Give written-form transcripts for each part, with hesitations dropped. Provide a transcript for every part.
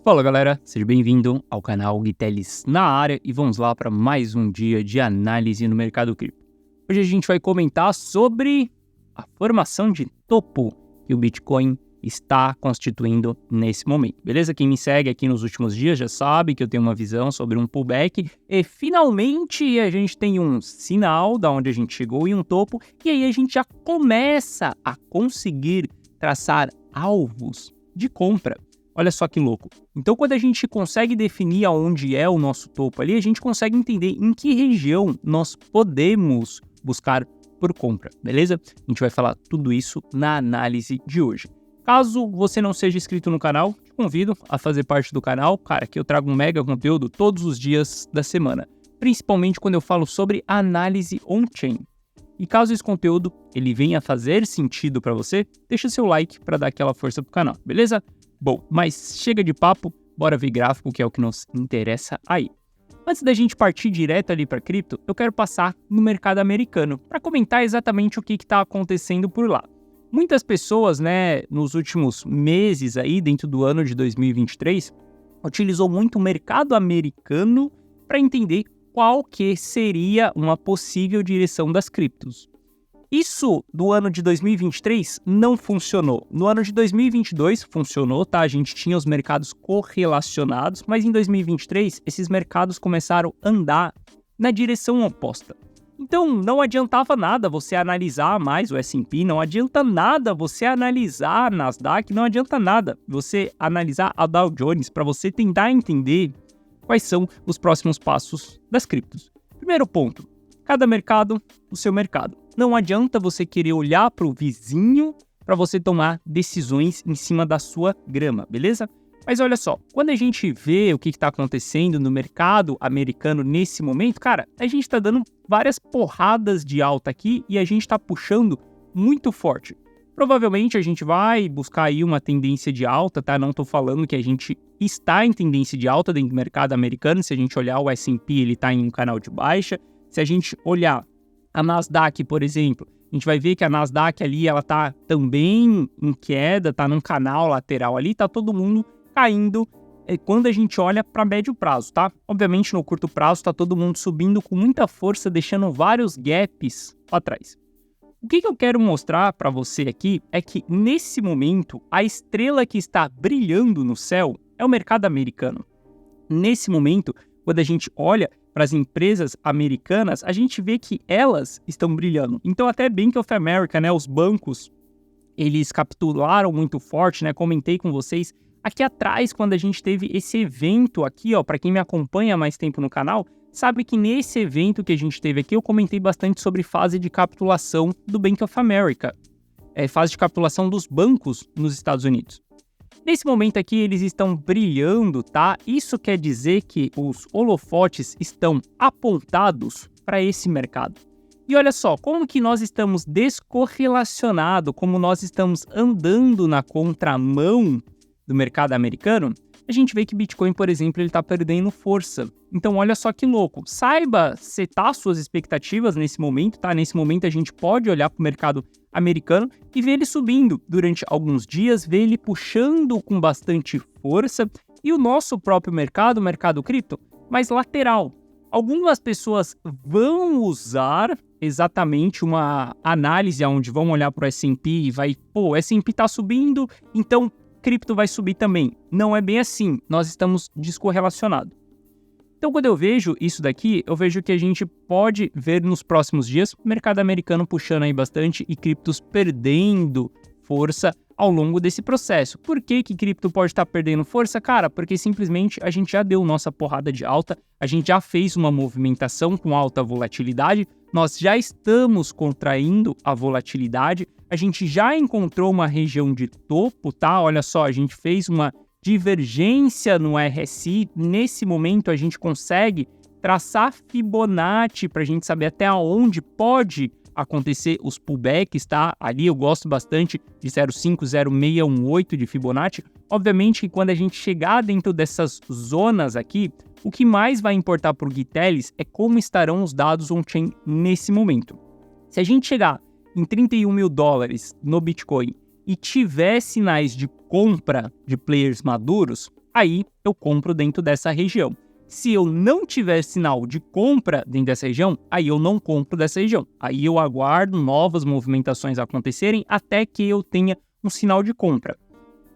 Fala galera, seja bem-vindo ao canal Guitelis na área e vamos lá para mais um dia de análise no mercado cripto. Hoje a gente vai comentar sobre a formação de topo que o Bitcoin está constituindo nesse momento, beleza? Quem me segue aqui nos últimos dias já sabe que eu tenho uma visão sobre um pullback e finalmente a gente tem um sinal da onde a gente chegou e um topo e aí a gente já começa a conseguir traçar alvos de compra. Olha só que louco. Então, quando a gente consegue definir aonde é o nosso topo ali, a gente consegue entender em que região nós podemos buscar por compra, beleza? A gente vai falar tudo isso na análise de hoje. Caso você não seja inscrito no canal, te convido a fazer parte do canal. Cara, aqui eu trago um mega conteúdo todos os dias da semana, principalmente quando eu falo sobre análise on-chain. E caso esse conteúdo ele venha fazer sentido para você, deixa seu like para dar aquela força pro canal, beleza? Bom, mas chega de papo, bora ver gráfico, que é o que nos interessa aí. Antes da gente partir direto ali para cripto, eu quero passar no mercado americano para comentar exatamente o que está acontecendo por lá. Muitas pessoas, nos últimos meses aí, dentro do ano de 2023, utilizou muito o mercado americano para entender qual que seria uma possível direção das criptos. Isso do ano de 2023 não funcionou. No ano de 2022 funcionou, tá? A gente tinha os mercados correlacionados, mas em 2023 esses mercados começaram a andar na direção oposta. Então não adiantava nada você analisar mais o S&P, não adianta nada você analisar a Nasdaq, não adianta nada você analisar a Dow Jones para você tentar entender quais são os próximos passos das criptos. Primeiro ponto, cada mercado, o seu mercado. Não adianta você querer olhar para o vizinho para você tomar decisões em cima da sua grama, beleza? Mas olha só, quando a gente vê o que está acontecendo no mercado americano nesse momento, cara, a gente está dando várias porradas de alta aqui e a gente está puxando muito forte. Provavelmente a gente vai buscar aí uma tendência de alta, tá? Não estou falando que a gente está em tendência de alta dentro do mercado americano. Se a gente olhar o S&P, ele está em um canal de baixa. Se a gente olhar a Nasdaq, por exemplo, a gente vai ver que a Nasdaq ali, ela tá também em queda, tá num canal lateral ali, tá todo mundo caindo quando a gente olha para médio prazo, tá? Obviamente, no curto prazo, tá todo mundo subindo com muita força, deixando vários gaps para trás. O que eu quero mostrar para você aqui é que, nesse momento, a estrela que está brilhando no céu é o mercado americano. Nesse momento, quando a gente olha para as empresas americanas, a gente vê que elas estão brilhando. Então, até Bank of America, os bancos, eles capitularam muito forte, comentei com vocês aqui atrás, quando a gente teve esse evento aqui, para quem me acompanha há mais tempo no canal, sabe que nesse evento que a gente teve aqui, eu comentei bastante sobre fase de capitulação do Bank of America, fase de capitulação dos bancos nos Estados Unidos. Nesse momento aqui, eles estão brilhando, tá? Isso quer dizer que os holofotes estão apontados para esse mercado. E olha só, como que nós estamos descorrelacionados, como nós estamos andando na contramão do mercado americano, a gente vê que Bitcoin, por exemplo, ele está perdendo força. Então, olha só que louco. Saiba setar suas expectativas nesse momento, tá? Nesse momento, a gente pode olhar para o mercado americano e ver ele subindo durante alguns dias, ver ele puxando com bastante força. E o nosso próprio mercado, o mercado cripto, mais lateral. Algumas pessoas vão usar exatamente uma análise onde vão olhar para o S&P e vai, o S&P está subindo, então cripto vai subir também. Não é bem assim, nós estamos descorrelacionados. Então, quando eu vejo isso daqui, eu vejo que a gente pode ver nos próximos dias o mercado americano puxando aí bastante e criptos perdendo força ao longo desse processo. Por que cripto pode estar perdendo força? Cara, porque simplesmente a gente já deu nossa porrada de alta, a gente já fez uma movimentação com alta volatilidade, nós já estamos contraindo a volatilidade, a gente já encontrou uma região de topo, tá? Olha só, a gente fez uma divergência no RSI. Nesse momento, a gente consegue traçar Fibonacci para a gente saber até onde pode acontecer os pullbacks, tá? Ali eu gosto bastante de 0,5, 0,618 de Fibonacci. Obviamente que quando a gente chegar dentro dessas zonas aqui, o que mais vai importar para o Guitelis é como estarão os dados on-chain nesse momento. Se a gente chegar em 31 mil dólares no Bitcoin e tiver sinais de compra de players maduros, aí eu compro dentro dessa região. Se eu não tiver sinal de compra dentro dessa região, aí eu não compro dessa região. Aí eu aguardo novas movimentações acontecerem até que eu tenha um sinal de compra.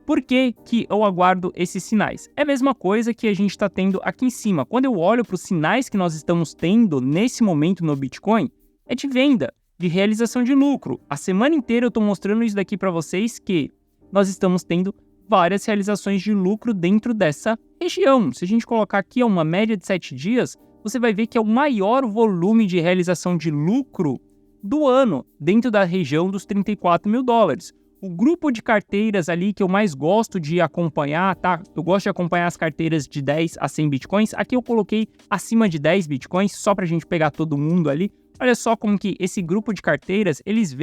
Por que que eu aguardo esses sinais? É a mesma coisa que a gente está tendo aqui em cima. Quando eu olho para os sinais que nós estamos tendo nesse momento no Bitcoin, é de venda, de realização de lucro. A semana inteira eu estou mostrando isso daqui para vocês que nós estamos tendo várias realizações de lucro dentro dessa região. Se a gente colocar aqui uma média de 7 dias, você vai ver que é o maior volume de realização de lucro do ano, dentro da região dos 34 mil dólares. O grupo de carteiras ali que eu mais gosto de acompanhar, tá? Eu gosto de acompanhar as carteiras de 10 a 100 bitcoins. Aqui eu coloquei acima de 10 bitcoins, só pra gente pegar todo mundo ali. Olha só como que esse grupo de carteiras, eles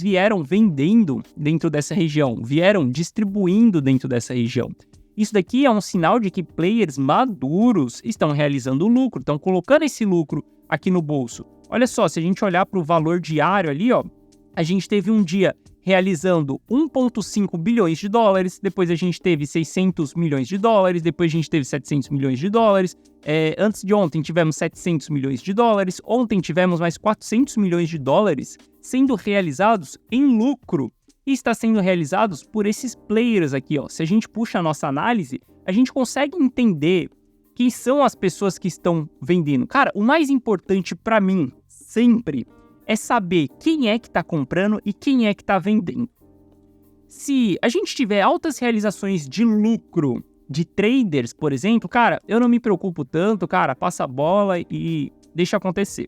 vieram vendendo dentro dessa região, vieram distribuindo dentro dessa região. Isso daqui é um sinal de que players maduros estão realizando lucro, estão colocando esse lucro aqui no bolso. Olha só, se a gente olhar para o valor diário ali, ó, a gente teve um dia realizando 1,5 bilhões de dólares, depois a gente teve 600 milhões de dólares, depois a gente teve 700 milhões de dólares, antes de ontem tivemos 700 milhões de dólares, ontem tivemos mais 400 milhões de dólares sendo realizados em lucro, e está sendo realizados por esses players aqui, ó. Se a gente puxa a nossa análise, a gente consegue entender quem são as pessoas que estão vendendo. Cara, o mais importante para mim, sempre, é saber quem é que está comprando e quem é que está vendendo. Se a gente tiver altas realizações de lucro de traders, por exemplo, cara, eu não me preocupo tanto, cara, passa a bola e deixa acontecer.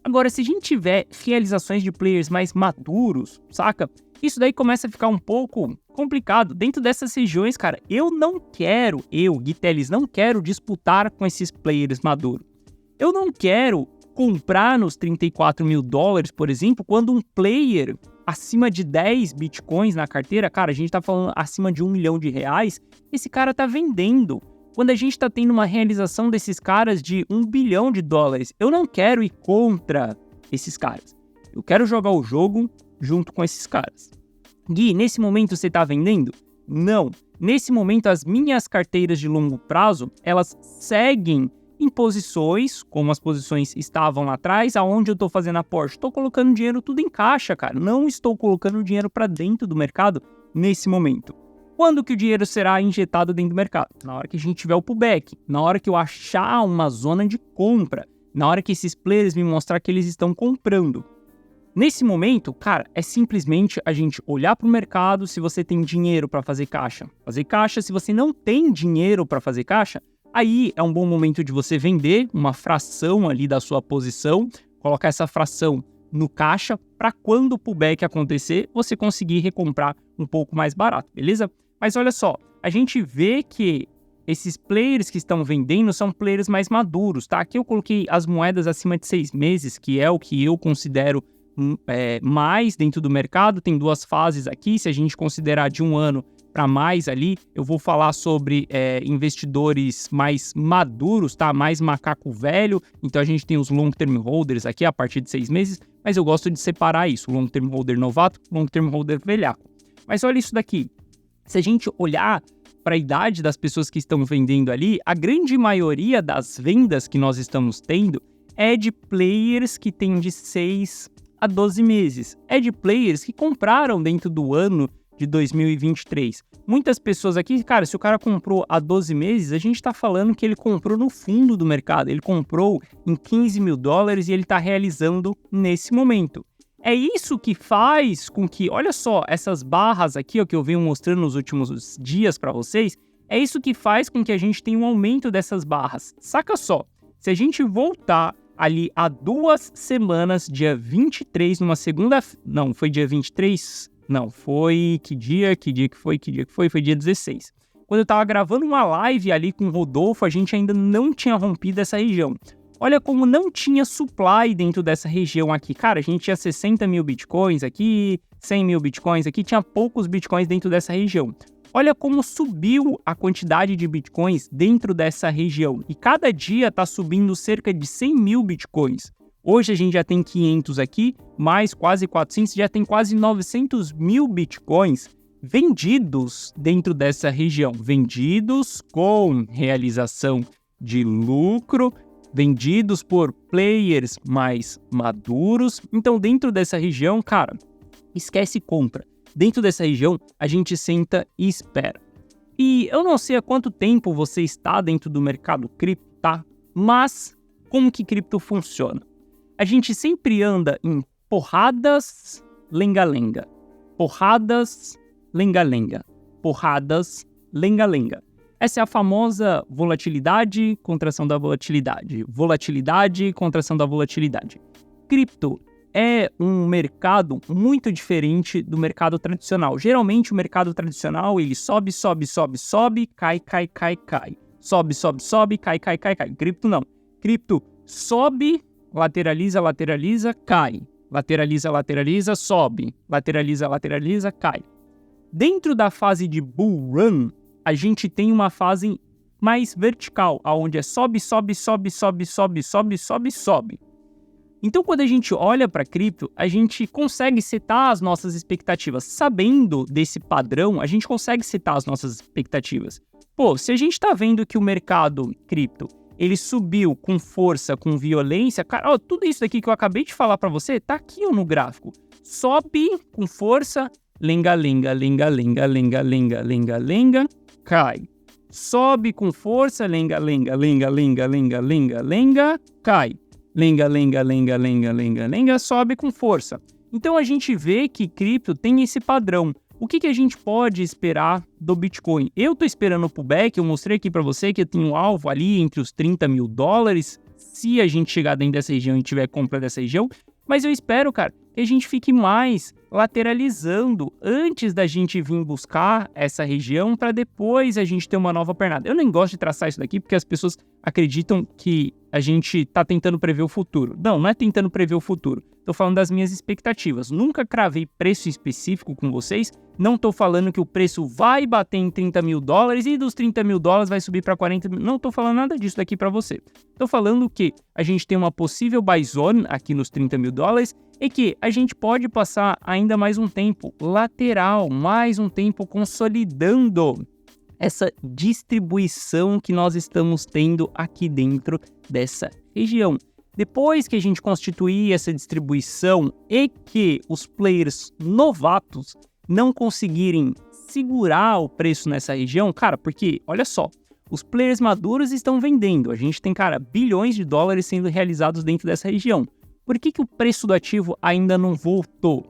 Agora, se a gente tiver realizações de players mais maduros, saca? Isso daí começa a ficar um pouco complicado. Dentro dessas regiões, cara, Gui Telles, não quero disputar com esses players maduros. Eu não quero comprar nos 34 mil dólares, por exemplo, quando um player acima de 10 bitcoins na carteira, cara, a gente tá falando acima de 1 milhão de reais, esse cara tá vendendo. Quando a gente tá tendo uma realização desses caras de 1 bilhão de dólares, eu não quero ir contra esses caras. Eu quero jogar o jogo junto com esses caras. Gui, nesse momento você tá vendendo? Não. Nesse momento, as minhas carteiras de longo prazo, elas seguem em posições, como as posições estavam lá atrás, aonde eu estou fazendo aporte. Estou colocando dinheiro tudo em caixa, cara. Não estou colocando dinheiro para dentro do mercado nesse momento. Quando que o dinheiro será injetado dentro do mercado? Na hora que a gente tiver o pullback, na hora que eu achar uma zona de compra, na hora que esses players me mostrar que eles estão comprando. Nesse momento, cara, é simplesmente a gente olhar para o mercado se você tem dinheiro para fazer caixa. Fazer caixa, se você não tem dinheiro para fazer caixa, aí é um bom momento de você vender uma fração ali da sua posição, colocar essa fração no caixa para quando o pullback acontecer, você conseguir recomprar um pouco mais barato, beleza? Mas olha só, a gente vê que esses players que estão vendendo são players mais maduros, tá? Aqui eu coloquei as moedas acima de 6 meses, que é o que eu considero mais dentro do mercado. Tem duas fases aqui, se a gente considerar de 1 ano para mais ali, eu vou falar sobre investidores mais maduros, tá? Mais macaco velho, então a gente tem os long term holders aqui a partir de 6 meses, mas eu gosto de separar isso, long term holder novato, long term holder velhaco. Mas olha isso daqui, se a gente olhar para a idade das pessoas que estão vendendo ali, a grande maioria das vendas que nós estamos tendo é de players que têm de 6 a 12 meses, é de players que compraram dentro do ano de 2023. Muitas pessoas aqui, cara, se o cara comprou há 12 meses, a gente tá falando que ele comprou no fundo do mercado, ele comprou em 15 mil dólares e ele tá realizando nesse momento. É isso que faz com que, olha só, essas barras aqui, ó, que eu venho mostrando nos últimos dias para vocês, é isso que faz com que a gente tenha um aumento dessas barras. Saca só, se a gente voltar ali há 2 semanas, dia 23, numa segunda... Não, foi dia 23? Não, foi... Que dia que foi? Foi dia 16. Quando eu tava gravando uma live ali com o Rodolfo, a gente ainda não tinha rompido essa região. Olha como não tinha supply dentro dessa região aqui. Cara, a gente tinha 60 mil bitcoins aqui, 100 mil bitcoins aqui, tinha poucos bitcoins dentro dessa região. Olha como subiu a quantidade de bitcoins dentro dessa região. E cada dia está subindo cerca de 100 mil bitcoins. Hoje a gente já tem 500 aqui, mais quase 400, já tem quase 900 mil bitcoins vendidos dentro dessa região, vendidos com realização de lucro, vendidos por players mais maduros. Então, dentro dessa região, cara, esquece compra. Dentro dessa região, a gente senta e espera. E eu não sei há quanto tempo você está dentro do mercado cripto, tá? Mas como que cripto funciona? A gente sempre anda em porradas, lenga-lenga. Porradas, lenga-lenga. Porradas, lenga-lenga. Essa é a famosa volatilidade, contração da volatilidade. Volatilidade, contração da volatilidade. Cripto é um mercado muito diferente do mercado tradicional. Geralmente, o mercado tradicional, ele sobe, sobe, sobe, sobe, cai, cai, cai, cai. Sobe, sobe, sobe, cai, cai, cai, cai. Cripto não. Cripto sobe, lateraliza, lateraliza, cai. Lateraliza, lateraliza, sobe. Lateraliza, lateraliza, cai. Dentro da fase de bull run, a gente tem uma fase mais vertical, onde é sobe, sobe, sobe, sobe, sobe, sobe, sobe, sobe. Então, quando a gente olha para cripto, a gente consegue setar as nossas expectativas. Sabendo desse padrão, a gente consegue setar as nossas expectativas. Pô, se a gente está vendo que o mercado cripto, ele subiu com força, com violência, cara, ó, tudo isso daqui que eu acabei de falar para você, tá aqui ó, no gráfico. Sobe com força, lenga, lenga, lenga, lenga, lenga, lenga, lenga, lenga, cai. Sobe com força, lenga, lenga, lenga, lenga, lenga, lenga, lenga, cai. Lenga, lenga, lenga, lenga, lenga, lenga, sobe com força. Então a gente vê que cripto tem esse padrão. O que a gente pode esperar do Bitcoin? Eu tô esperando o pullback, eu mostrei aqui para você que eu tenho um alvo ali entre os $30 mil, se a gente chegar dentro dessa região e tiver compra dessa região, mas eu espero, cara, que a gente fique mais lateralizando antes da gente vir buscar essa região para depois a gente ter uma nova pernada. Eu nem gosto de traçar isso daqui porque as pessoas acreditam que a gente tá tentando prever o futuro. Não, não é tentando prever o futuro. Tô falando das minhas expectativas. Nunca cravei preço específico com vocês. Não tô falando que o preço vai bater em $30 mil e dos $30 mil vai subir para 40 mil. Não tô falando nada disso daqui para você. Tô falando que a gente tem uma possível buy zone aqui nos $30 mil e que a gente pode passar ainda mais um tempo lateral, mais um tempo consolidando essa distribuição que nós estamos tendo aqui dentro dessa região. Depois que a gente constituir essa distribuição e que os players novatos não conseguirem segurar o preço nessa região, cara, porque, olha só, os players maduros estão vendendo. A gente tem, cara, bilhões de dólares sendo realizados dentro dessa região. Por que o preço do ativo ainda não voltou?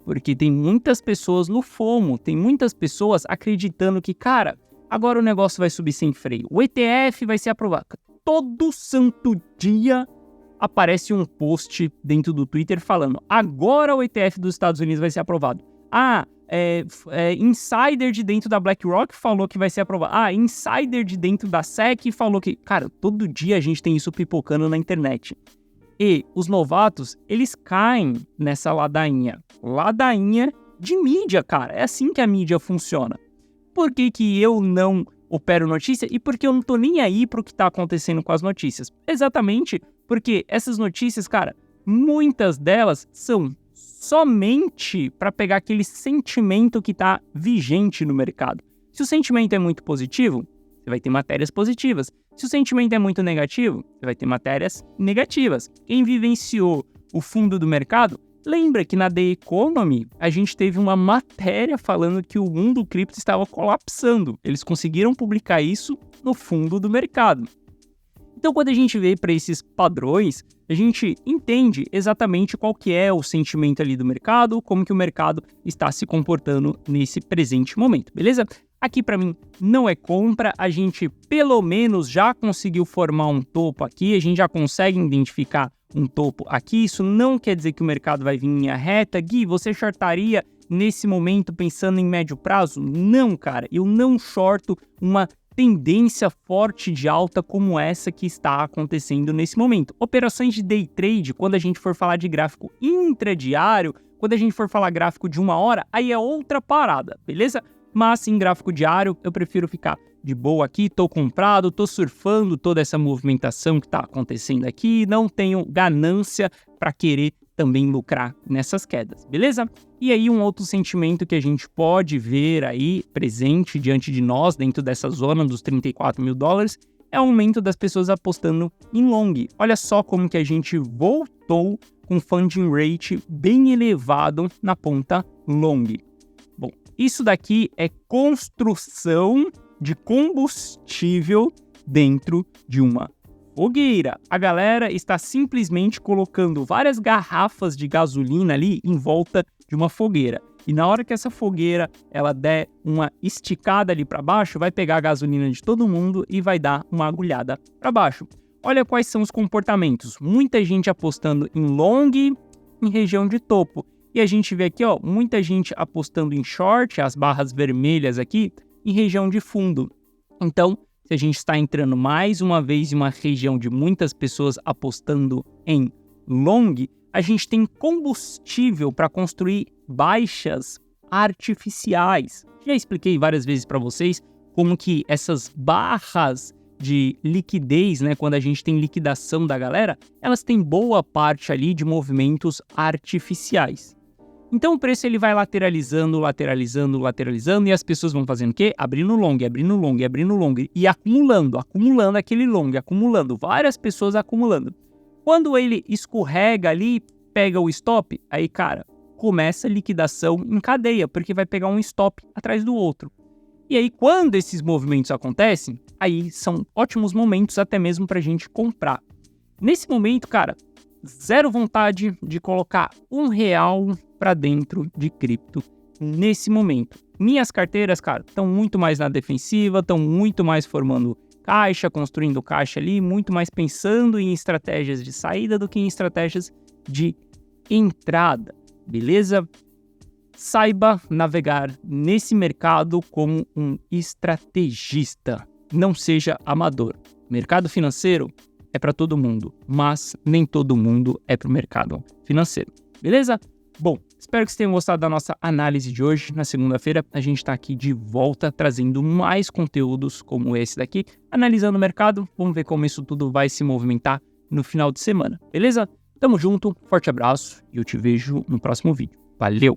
Porque tem muitas pessoas no FOMO, tem muitas pessoas acreditando que, cara, agora o negócio vai subir sem freio. O ETF vai ser aprovado. Todo santo dia aparece um post dentro do Twitter falando agora o ETF dos Estados Unidos vai ser aprovado. Insider de dentro da BlackRock falou que vai ser aprovado. Insider de dentro da SEC falou que... Cara, todo dia a gente tem isso pipocando na internet. E os novatos, eles caem nessa ladainha. Ladainha de mídia, cara. É assim que a mídia funciona. Por que eu não opero notícia e por que eu não tô nem aí pro que tá acontecendo com as notícias? Exatamente porque essas notícias, cara, muitas delas são somente para pegar aquele sentimento que tá vigente no mercado. Se o sentimento é muito positivo, você vai ter matérias positivas. Se o sentimento é muito negativo, você vai ter matérias negativas. Quem vivenciou o fundo do mercado, lembra que na The Economy a gente teve uma matéria falando que o mundo cripto estava colapsando. Eles conseguiram publicar isso no fundo do mercado. Então, quando a gente vê para esses padrões, a gente entende exatamente qual que é o sentimento ali do mercado, como que o mercado está se comportando nesse presente momento, beleza? Aqui para mim não é compra, a gente pelo menos já conseguiu formar um topo aqui, a gente já consegue identificar um topo aqui. Isso não quer dizer que o mercado vai vir em linha reta. Gui, você shortaria nesse momento pensando em médio prazo? Não, cara, eu não shorto uma tendência forte de alta como essa que está acontecendo nesse momento. Operações de day trade, quando a gente for falar de gráfico intradiário, quando a gente for falar gráfico de 1 hora, aí é outra parada, beleza? Mas em gráfico diário, eu prefiro ficar de boa aqui, tô comprado, tô surfando toda essa movimentação que tá acontecendo aqui, não tenho ganância para querer também lucrar nessas quedas, beleza? E aí um outro sentimento que a gente pode ver aí presente diante de nós, dentro dessa zona dos 34 mil dólares, é o aumento das pessoas apostando em long. Olha só como que a gente voltou com funding rate bem elevado na ponta long. Bom, isso daqui é construção de combustível dentro de uma fogueira. A galera está simplesmente colocando várias garrafas de gasolina ali em volta de uma fogueira. E na hora que essa fogueira ela der uma esticada ali para baixo, vai pegar a gasolina de todo mundo e vai dar uma agulhada para baixo. Olha quais são os comportamentos. Muita gente apostando em long em região de topo. E a gente vê aqui, ó, muita gente apostando em short, as barras vermelhas aqui, em região de fundo. Então, se a gente está entrando mais uma vez em uma região de muitas pessoas apostando em long, a gente tem combustível para construir baixas artificiais. Já expliquei várias vezes para vocês como que essas barras de liquidez, né, quando a gente tem liquidação da galera, elas têm boa parte ali de movimentos artificiais. Então o preço ele vai lateralizando, e as pessoas vão fazendo o quê? Abrindo long e acumulando aquele long, várias pessoas acumulando. Quando ele escorrega ali, pega o stop, aí, cara, começa a liquidação em cadeia, porque vai pegar um stop atrás do outro. E aí, quando esses movimentos acontecem, aí são ótimos momentos até mesmo para a gente comprar. Nesse momento, cara, zero vontade de colocar R$1 para dentro de cripto nesse momento. Minhas carteiras, cara, estão muito mais na defensiva, estão muito mais formando caixa, construindo caixa ali, muito mais pensando em estratégias de saída do que em estratégias de entrada, beleza? Saiba navegar nesse mercado como um estrategista, não seja amador. Mercado financeiro é para todo mundo, mas nem todo mundo é para o mercado financeiro, beleza? Bom, espero que vocês tenham gostado da nossa análise de hoje. Na segunda-feira, a gente está aqui de volta, trazendo mais conteúdos como esse daqui, analisando o mercado. Vamos ver como isso tudo vai se movimentar no final de semana, beleza? Tamo junto, forte abraço e eu te vejo no próximo vídeo. Valeu!